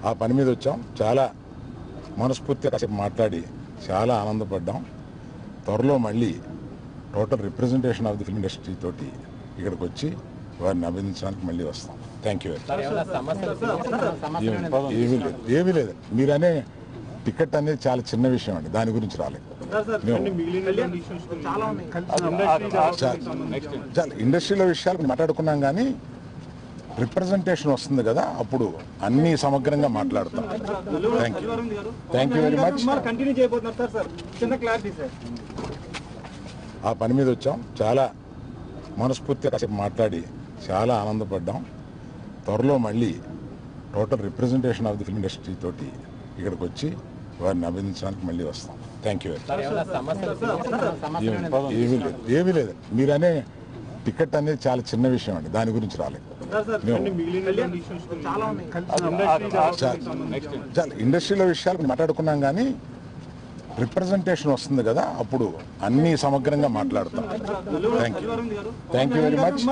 ఆ పని మీద వచ్చాం. చాలా మనస్ఫూర్తిగా మాట్లాడి చాలా ఆనందపడ్డాం. త్వరలో మళ్ళీ total representation of the film industry తోటి ఇక్కడికి వచ్చి వారిని అభినందించడానికి మళ్ళీ వస్తాం. Thank you. ఏమీ లేదు. మీరనే టికెట్ అనేది చాలా చిన్న విషయం అండి, దాని గురించి రాలేదు. చాలా ఇండస్ట్రీలో విషయాలు మాట్లాడుకున్నాం, కానీ రిప్రజెంటేషన్ వస్తుంది కదా, అప్పుడు అన్ని సమగ్రంగా మాట్లాడతాం. Thank you very much. ఆ పని మీద వచ్చాం. చాలా మనస్ఫూర్తిగా మాట్లాడి చాలా ఆనందపడ్డాం. త్వరలో మళ్ళీ total representation of the film industry తోటి ఇక్కడికి వచ్చి వారిని అభినందించడానికి మళ్ళీ వస్తాం. Thank you. ఏమీ లేదు. మీరనే టికెట్ అనేది చాలా చిన్న విషయం అండి, దాని గురించి రాలేదు. చాలా ఇండస్ట్రీలో విషయాలు మాట్లాడుకున్నాం, కానీ రిప్రజెంటేషన్ వస్తుంది కదా, అప్పుడు అన్ని సమగ్రంగా మాట్లాడతాం. Thank you very much.